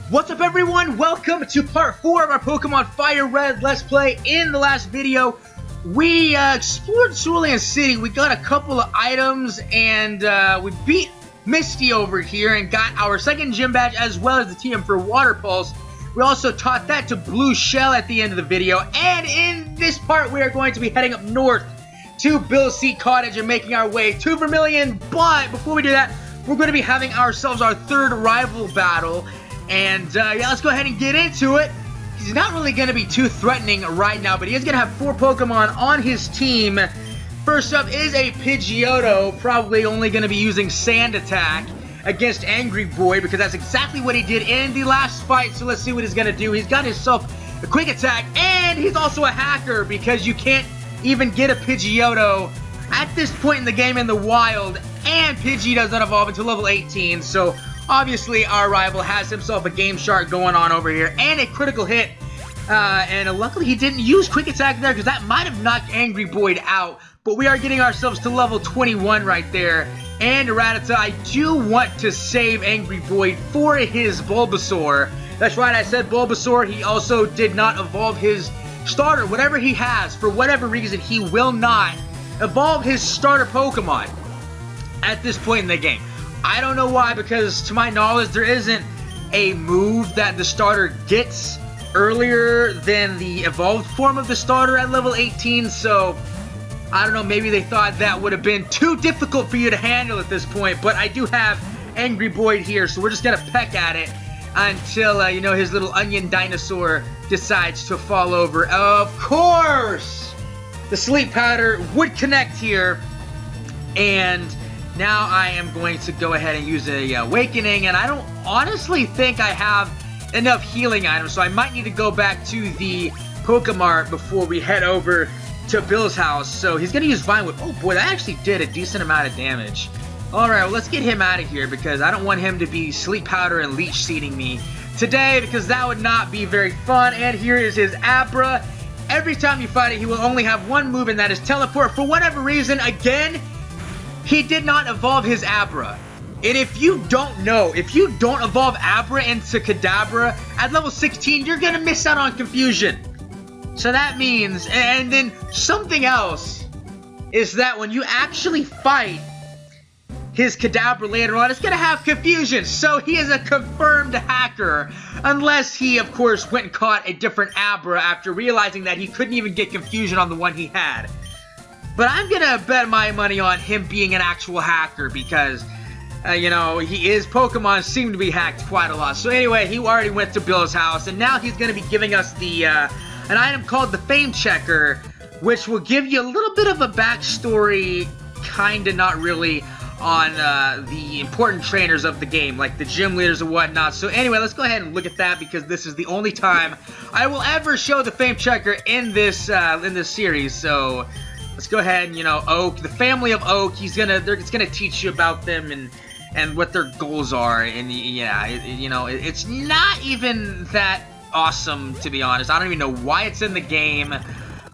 What's up everyone? Welcome to part 4 of our Pokemon FireRed Let's Play. In the last video, we explored Cerulean City. We got a couple of items and we beat Misty over here and got our second gym badge as well as the TM for Water Pulse. We also taught that to Blue Shell at the end of the video. And in this part, we are going to be heading up north to Bill's Seat Cottage and making our way to Vermilion. But before we do that, we're going to be having ourselves our third rival battle. And yeah, let's go ahead and get into it. He's not really going to be too threatening right now, but he is going to have 4 Pokemon on his team. First up is a Pidgeotto, probably only going to be using Sand Attack against Angry Boy, because that's exactly what he did in the last fight. So let's see what he's going to do. He's got himself a Quick Attack, and he's also a hacker, because you can't even get a Pidgeotto at this point in the game in the wild, and Pidgey does not evolve until level 18, so obviously our rival has himself a Game Shark going on over here, and a critical hit, and luckily he didn't use Quick Attack there, because that might have knocked Angry Boy out, but we are getting ourselves to level 21 right there, and Rattata, I do want to save Angry Boy for his Bulbasaur. That's right, I said Bulbasaur. He also did not evolve his starter. Whatever he has, for whatever reason, he will not evolve his starter Pokemon at this point in the game. I don't know why, because to my knowledge, there isn't a move that the starter gets earlier than the evolved form of the starter at level 18, so I don't know, maybe they thought that would have been too difficult for you to handle at this point, but I do have Angry Boy here, so we're just going to peck at it until, you know, his little onion dinosaur decides to fall over. Of course! The Sleep Powder would connect here, and now I am going to go ahead and use a Awakening, and I don't honestly think I have enough healing items, so I might need to go back to the Pokemart before we head over to Bill's house. So he's going to use Vine Whip. Oh boy, that actually did a decent amount of damage. Alright, well, let's get him out of here, because I don't want him to be Sleep Powder and Leech Seeding me today, because that would not be very fun. And here is his Abra. Every time you fight it, he will only have one move, and that is Teleport. For whatever reason, again, he did not evolve his Abra. And if you don't know, if you don't evolve Abra into Kadabra at level 16, you're going to miss out on Confusion. So that means, and then something else, is that when you actually fight his Kadabra later on, it's going to have Confusion. So he is a confirmed hacker, unless he, of course, went and caught a different Abra after realizing that he couldn't even get Confusion on the one he had. But I'm going to bet my money on him being an actual hacker, because, you know, Pokemon seem to be hacked quite a lot. So anyway, he already went to Bill's house, and now he's going to be giving us the, an item called the Fame Checker, which will give you a little bit of a backstory, kinda not really, on the important trainers of the game, like the gym leaders and whatnot. So anyway, let's go ahead and look at that, because this is the only time I will ever show the Fame Checker in this series. So let's go ahead and, you know, Oak, the family of Oak, it's gonna teach you about them and what their goals are, and yeah, you know, it's not even that awesome, to be honest. I don't even know why it's in the game,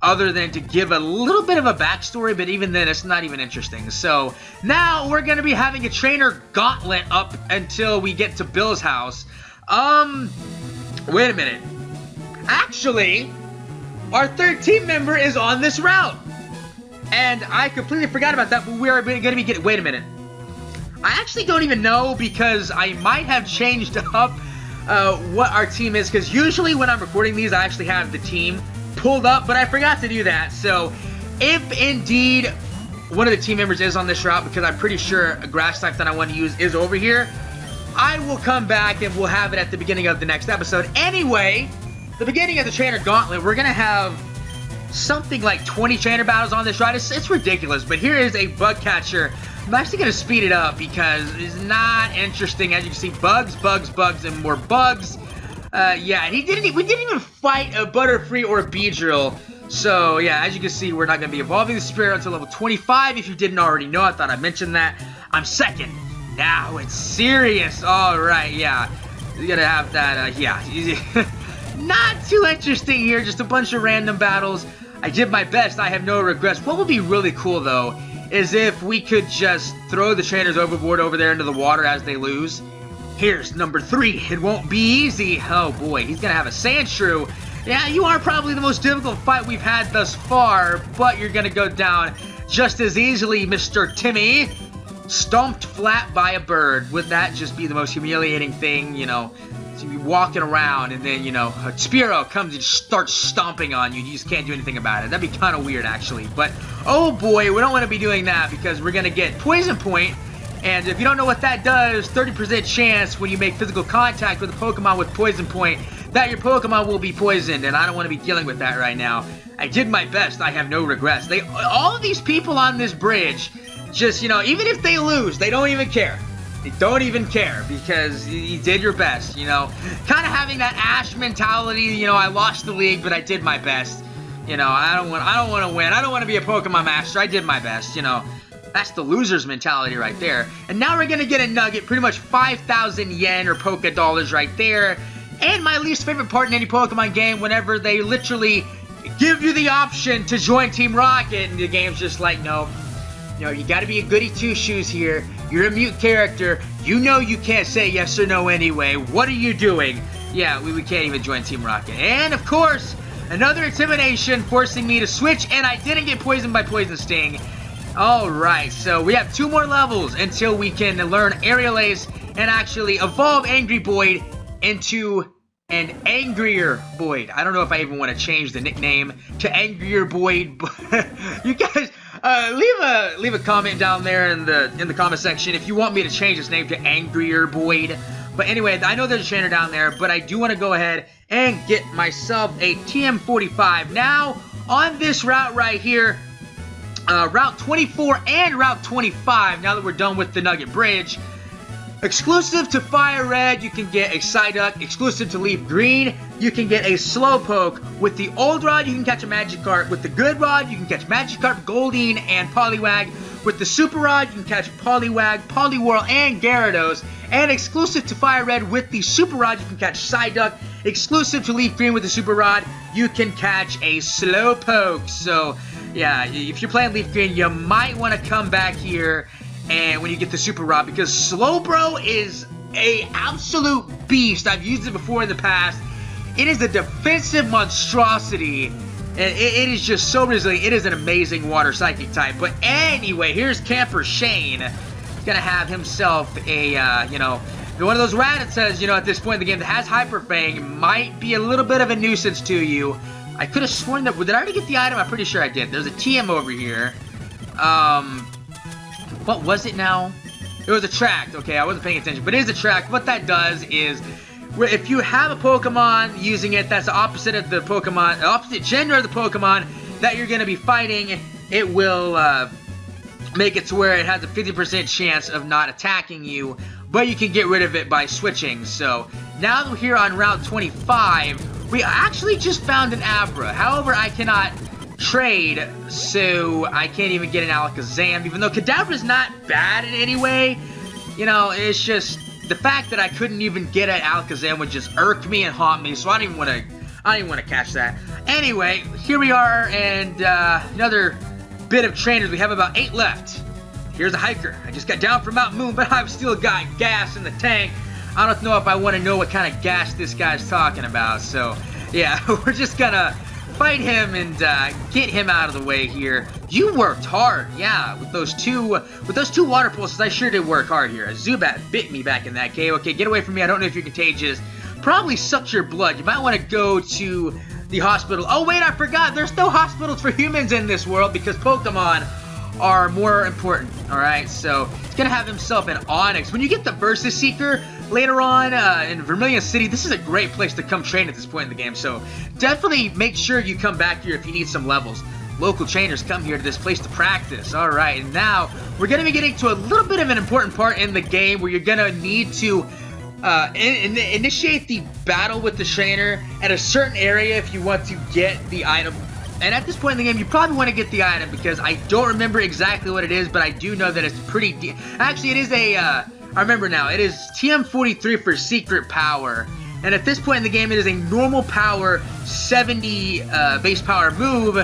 other than to give a little bit of a backstory, but even then, it's not even interesting. So now we're gonna be having a trainer gauntlet up until we get to Bill's house. Wait a minute. Actually, our third team member is on this route. And I completely forgot about that, but we are going to be getting... Wait a minute. I actually don't even know, because I might have changed up what our team is, because usually when I'm recording these, I actually have the team pulled up, but I forgot to do that. So if indeed one of the team members is on this route, because I'm pretty sure a grass type that I want to use is over here, I will come back and we'll have it at the beginning of the next episode. Anyway, the beginning of the trainer gauntlet, we're going to have something like 20 trainer battles on this ride. It's ridiculous, but here is a bug catcher. I'm actually going to speed it up, because it's not interesting. As you can see, bugs, and more bugs. Yeah, we didn't even fight a Butterfree or a Beedrill. So, yeah, as you can see, we're not going to be evolving the Spirit until level 25. If you didn't already know, I thought I mentioned that. I'm second. Now it's serious. Alright, yeah. You're going to have that, yeah. Not too interesting here, just a bunch of random battles. I did my best, I have no regrets. What would be really cool, though, is if we could just throw the trainers overboard over there into the water as they lose, Here's number 3. It won't be easy. Oh boy, he's gonna have a Sandshrew. Yeah, you are probably the most difficult fight we've had thus far, but you're gonna go down just as easily, Mr. Timmy. Stomped flat by a bird. Would that just be the most humiliating thing, you know? So you're walking around and then, you know, a Spearow comes and starts stomping on you. You just can't do anything about it. That'd be kind of weird, actually. But, oh boy, we don't want to be doing that because we're going to get Poison Point. And if you don't know what that does, 30% chance when you make physical contact with a Pokemon with Poison Point that your Pokemon will be poisoned. And I don't want to be dealing with that right now. I did my best. I have no regrets. All of these people on this bridge, just, you know, even if they lose, they don't even care. They don't even care because you did your best, you know. Kind of having that Ash mentality, you know, I lost the league, but I did my best. You know, I don't want to win. I don't want to be a Pokemon Master. I did my best, you know. That's the loser's mentality right there. And now we're going to get a nugget, pretty much 5,000 yen or Poké Dollars right there. And my least favorite part in any Pokemon game, whenever they literally give you the option to join Team Rocket, and the game's just like, no. You know, you got to be a goody two-shoes here. You're a mute character. You know you can't say yes or no anyway. What are you doing? Yeah, we can't even join Team Rocket. And, of course, another intimidation forcing me to switch, and I didn't get poisoned by Poison Sting. Alright, so we have 2 more levels until we can learn Aerial Ace and actually evolve Angry Void into an Angrier Void. I don't know if I even want to change the nickname to Angrier Void, but you guys... leave a comment down there in the comment section if you want me to change this name to Angrier Void. But anyway, I know there's a trainer down there, but I do want to go ahead and get myself a TM45. Now, on this route right here, Route 24 and Route 25, now that we're done with the Nugget Bridge, exclusive to FireRed, you can get a Psyduck. Exclusive to Leaf Green, you can get a Slowpoke. With the old rod, you can catch a Magikarp. With the good rod, you can catch Magikarp, Goldeen, and Poliwag. With the super rod, you can catch Poliwag, Poliwhirl, and Gyarados. And exclusive to FireRed, with the super rod, you can catch Psyduck. Exclusive to Leaf Green with the super rod, you can catch a Slowpoke. So, yeah, if you're playing Leaf Green, you might want to come back here and when you get the super rod, because Slowbro is a absolute beast. I've used it before in the past. It is a defensive monstrosity, and it is just so resilient. It is an amazing water psychic type. But anyway, here's Camper Shane. He's gonna have himself a you know, one of those Rattatas, you know, at this point in the game that has Hyper Fang. Might be a little bit of a nuisance to you. I could have sworn that, did I already get the item? I'm pretty sure I did. There's a TM over here. What was it now? It was a track. Okay, I wasn't paying attention, but it is a track. What that does is, if you have a Pokemon using it that's the opposite of the Pokemon, opposite gender of the Pokemon that you're going to be fighting, it will make it to where it has a 50% chance of not attacking you, but you can get rid of it by switching. So, now that we're here on Route 25, we actually just found an Abra. However, I cannot trade, so I can't even get an Alakazam, even though Kadabra's not bad in any way. You know, it's just the fact that I couldn't even get an Alakazam would just irk me and haunt me, so I don't even want to catch that. Anyway, here we are, and another bit of trainers. We have about 8 left. Here's a hiker. I just got down from Mount Moon, but I've still got gas in the tank. I don't know if I want to know what kind of gas this guy's talking about, so yeah, we're just gonna fight him and get him out of the way here. You worked hard, yeah, with those two water pulses. I sure did work hard here. A Zubat bit me back in that cave. Okay, get away from me. I don't know if you're contagious. Probably sucks your blood. You might want to go to the hospital. Oh wait, I forgot. There's no hospitals for humans in this world because Pokemon are more important. Alright, so he's gonna have himself an Onix. When you get the Versus Seeker later on in Vermilion City, this is a great place to come train at this point in the game, so definitely make sure you come back here if you need some levels. Local trainers come here to this place to practice. Alright, and now we're going to be getting to a little bit of an important part in the game where you're going to need to initiate the battle with the trainer at a certain area if you want to get the item. And at this point in the game, you probably want to get the item because I don't remember exactly what it is, but I do know that it's pretty... Actually, it is a... I remember now. It is TM43 for Secret Power. And at this point in the game, it is a normal power 70 base power move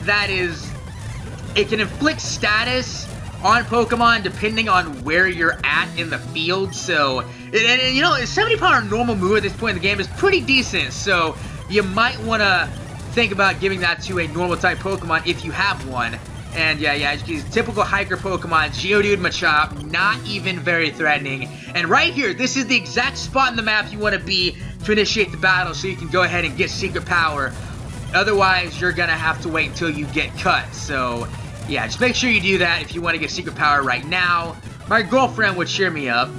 that is... It can inflict status on Pokemon depending on where you're at in the field. So And you know, a 70 power normal move at this point in the game is pretty decent, so you might want to think about giving that to a normal type Pokemon if you have one. And yeah, typical hiker Pokemon, Geodude, Machop, not even very threatening. And right here, this is the exact spot in the map you want to be to initiate the battle, so you can go ahead and get secret power. Otherwise, you're gonna have to wait until you get cut. So yeah, just make sure you do that if you want to get secret power right now. My girlfriend would cheer me up.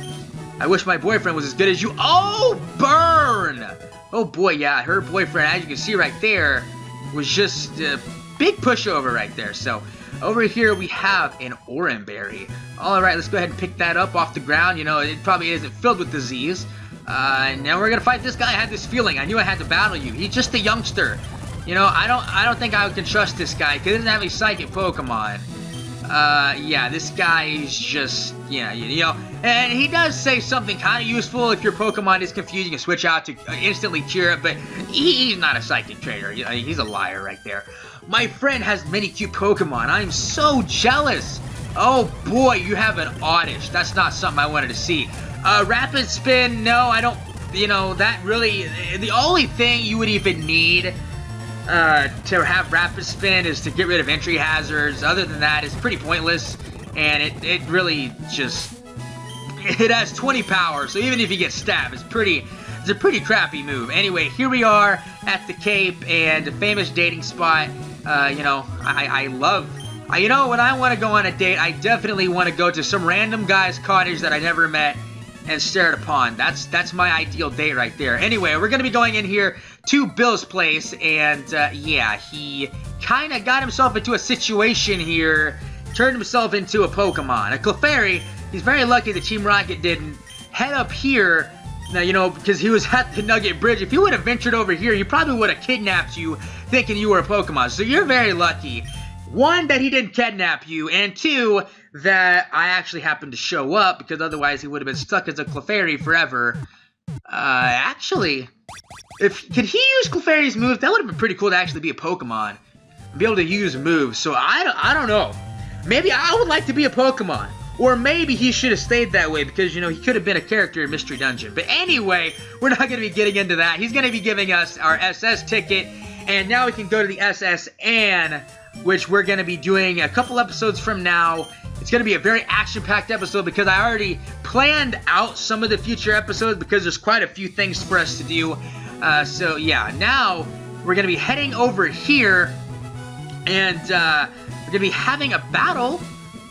I wish my boyfriend was as good as you. Oh, burn! Oh boy, yeah, her boyfriend, as you can see right there, was just a big pushover right there. So over here we have an Oranberry. Alright, let's go ahead and pick that up off the ground. You know, it probably isn't filled with disease. And now we're gonna fight this guy. I had this feeling. I knew I had to battle you. He's just a youngster. You know, I don't think I can trust this guy because he doesn't have any psychic Pokemon. Yeah, this guy is just, yeah, you know, and he does say something kind of useful. If your Pokemon is confused, you can switch out to instantly cure it, but he's not a psychic trainer. He's a liar right there. My friend has many cute Pokemon. I'm so jealous. Oh boy, you have an Oddish. That's not something I wanted to see. Rapid Spin, no, I don't, you know, that really, the only thing you would even need to have Rapid Spin is to get rid of entry hazards. Other than that, it's pretty pointless, and it really just, it has 20 power, so even if you get stabbed, it's a pretty crappy move. Anyway, here we are at the Cape, and a famous dating spot. You know, I love, you know, when I want to go on a date, I definitely want to go to some random guy's cottage that I never met and stare at a pond. That's my ideal date right there. Anyway, we're going to be going in here to Bill's place, and yeah, he kind of got himself into a situation here, turned himself into a Pokemon. A Clefairy, he's very lucky that Team Rocket didn't head up here, now, you know, because he was at the Nugget Bridge. If he would have ventured over here, he probably would have kidnapped you thinking you were a Pokemon. So you're very lucky. One, that he didn't kidnap you, and two, that I actually happened to show up, because otherwise he would have been stuck as a Clefairy forever. Actually, could he use Clefairy's moves? That would have been pretty cool to actually be a Pokemon and be able to use moves. So I don't know. Maybe I would like to be a Pokemon. Or maybe he should have stayed that way because, you know, he could have been a character in Mystery Dungeon. But anyway, we're not going to be getting into that. He's going to be giving us our SS ticket. And now we can go to the SSN, which we're going to be doing a couple episodes from now. It's going to be a very action-packed episode because I already planned out some of the future episodes because there's quite a few things for us to do. So yeah, now we're going to be heading over here, and we're going to be having a battle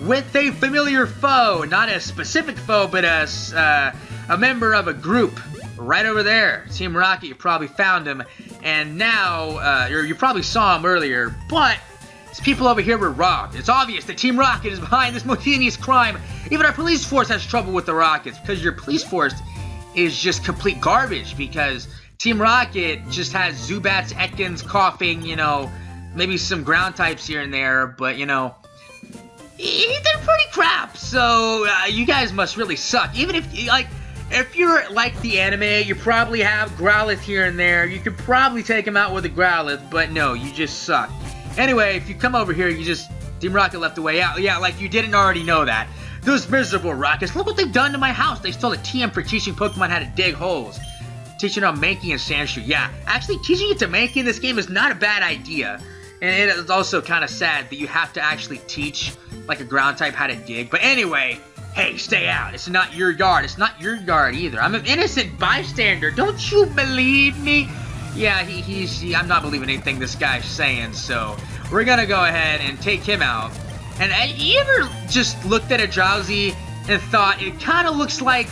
with a familiar foe. Not a specific foe, but a member of a group right over there. Team Rocket, you probably found him, and now, or you probably saw him earlier, but these people over here were robbed. It's obvious that Team Rocket is behind this most heinous crime. Even our police force has trouble with the Rockets because your police force is just complete garbage because Team Rocket just has Zubats, Ekans, Coughing, you know, maybe some ground types here and there, but, you know, they're pretty crap, so you guys must really suck. Even if you're like the anime, you probably have Growlithe here and there. You could probably take him out with a Growlithe, but no, you just suck. Anyway, if you come over here, Team Rocket left the way out. Yeah, like you didn't already know that. Those miserable Rockets, look what they've done to my house. They stole a TM for teaching Pokemon how to dig holes. Teaching on Mankey and Sandshrew. Yeah, actually teaching it to Mankey in this game is not a bad idea. And it is also kind of sad that you have to actually teach like a ground type how to dig. But anyway, hey, stay out. It's not your yard. It's not your yard either. I'm an innocent bystander. Don't you believe me? Yeah, I'm not believing anything this guy's saying, so we're gonna go ahead and take him out. And you ever just looked at a Drowsy and thought it kind of looks like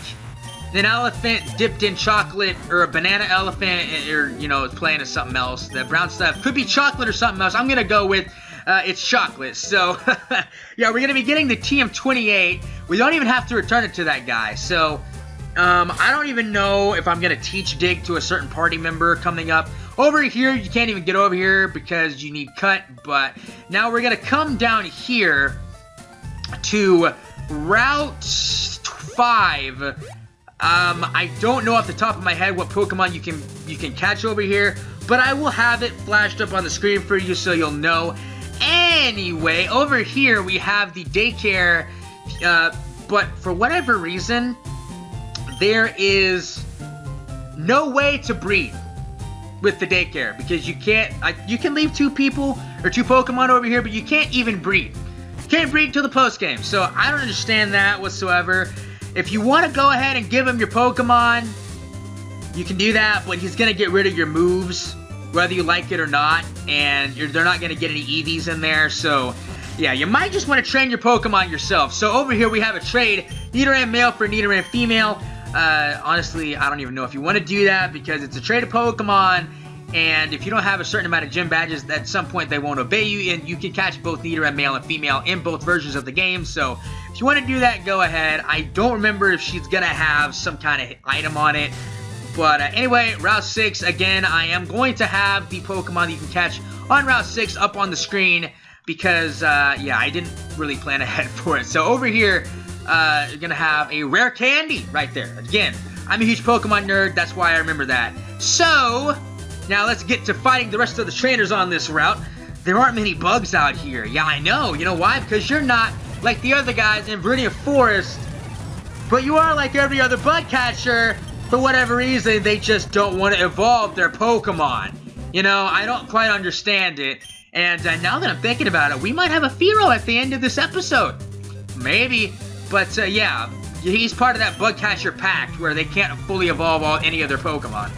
an elephant dipped in chocolate, or a banana elephant, or, you know, it's playing as something else? The brown stuff could be chocolate or something else. I'm gonna go with it's chocolate. So yeah, we're gonna be getting the TM28. We don't even have to return it to that guy. So I don't even know if I'm gonna teach dig to a certain party member coming up. Over here, you can't even get over here because you need cut. But now we're gonna come down here to Route 5. I don't know off the top of my head what Pokemon you can catch over here, but I will have it flashed up on the screen for you so you'll know. Anyway, over here we have the daycare, but for whatever reason, there is no way to breed with the daycare, because you can't, you can leave 2 people or 2 Pokemon over here, but you can't even breed. You can't breed till the post game, so I don't understand that whatsoever. If you want to go ahead and give him your Pokemon, you can do that, but he's going to get rid of your moves, whether you like it or not, and they're not going to get any EVs in there, so yeah, you might just want to train your Pokemon yourself. So over here we have a trade, Nidoran male for Nidoran female. Honestly, I don't even know if you want to do that, because it's a traded Pokemon, and if you don't have a certain amount of gym badges, at some point they won't obey you, and you can catch both Nidoran male and female in both versions of the game. So if you want to do that, go ahead. I don't remember if she's going to have some kind of item on it. But anyway, Route 6, again, I am going to have the Pokemon that you can catch on Route 6 up on the screen, because, yeah, I didn't really plan ahead for it. So over here, you're going to have a rare candy right there. Again, I'm a huge Pokemon nerd, that's why I remember that. So, now let's get to fighting the rest of the trainers on this route. There aren't many bugs out here. Yeah, I know. You know why? Because you're not like the other guys in Viridian Forest, but you are like every other bug catcher. For whatever reason, they just don't want to evolve their Pokemon. You know, I don't quite understand it. And now that I'm thinking about it, we might have a Fearow at the end of this episode. Maybe. But, yeah, he's part of that bug catcher pact where they can't fully evolve any of their Pokemon.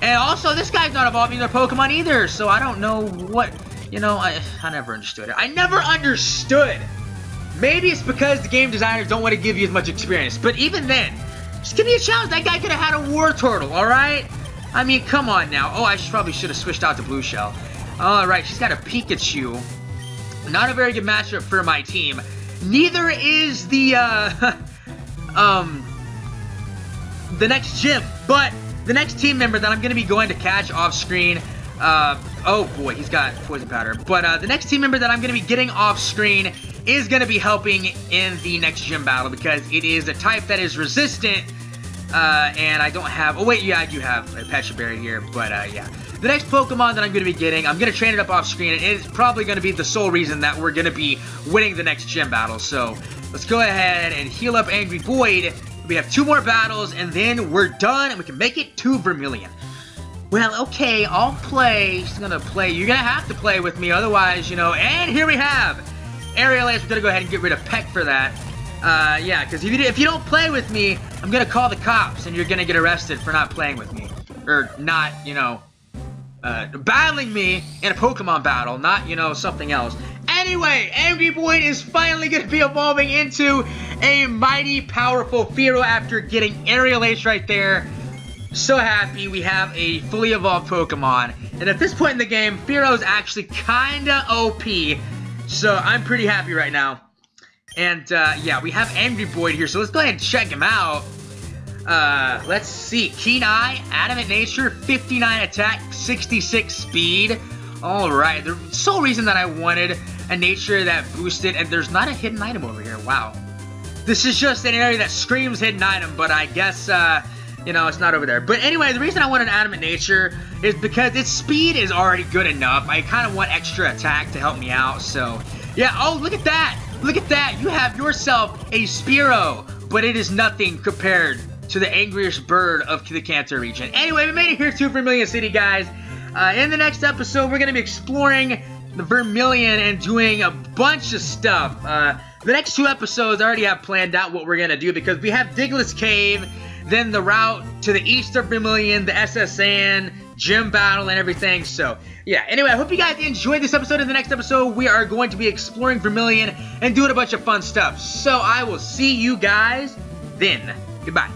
And also, this guy's not evolving their Pokemon either, so I don't know what, you know, I never understood it. I never understood. Maybe it's because the game designers don't want to give you as much experience, but even then, just give me a challenge. That guy could have had a War Turtle, alright? I mean, come on now. Oh, I probably should have switched out to Blue Shell. Alright, she's got a Pikachu. Not a very good matchup for my team. Neither is the next gym, but the next team member that I'm going to be going to catch off screen, oh boy, he's got poison powder, but the next team member that I'm going to be getting off screen is going to be helping in the next gym battle, because it is a type that is resistant, and I don't have, oh wait, yeah, I do have a Pecha Berry here, but yeah. The next Pokemon that I'm going to be getting, I'm going to train it up off screen, and it's probably going to be the sole reason that we're going to be winning the next gym battle. So let's go ahead and heal up Angry Void. We have 2 more battles, and then we're done, and we can make it to Vermilion. Well, okay, I'll play. She's going to play. You're going to have to play with me, otherwise, you know. And here we have Aerial Ace. We're going to go ahead and get rid of Peck for that. Yeah, because if you don't play with me, I'm going to call the cops, and you're going to get arrested for not playing with me. Or not, you know, battling me in a Pokemon battle, not, you know, something else. Anyway, Angry Void is finally going to be evolving into a mighty powerful Fearow after getting Aerial Ace right there. So happy we have a fully evolved Pokemon. And at this point in the game, Fearow is actually kinda OP. So I'm pretty happy right now. And yeah, we have Angry Void here, so let's go ahead and check him out. Let's see. Keen Eye, Adamant Nature, 59 attack, 66 speed. Alright, the sole reason that I wanted a nature that boosted, and there's not a hidden item over here. Wow. This is just an area that screams hidden item, but I guess, you know, it's not over there. But anyway, the reason I want an Adamant Nature is because its speed is already good enough. I kind of want extra attack to help me out, so yeah. Oh, look at that! Look at that! You have yourself a Spearow, but it is nothing compared to the angriest bird of the Kanto region. Anyway, we made it here to Vermilion City, guys. In the next episode, we're going to be exploring the Vermilion and doing a bunch of stuff. The next 2 episodes I already have planned out what we're going to do, because we have Diglett's Cave, then the route to the east of Vermilion, the SSN, gym battle, and everything. So, yeah. Anyway, I hope you guys enjoyed this episode. In the next episode, we are going to be exploring Vermilion and doing a bunch of fun stuff. So, I will see you guys then. Goodbye.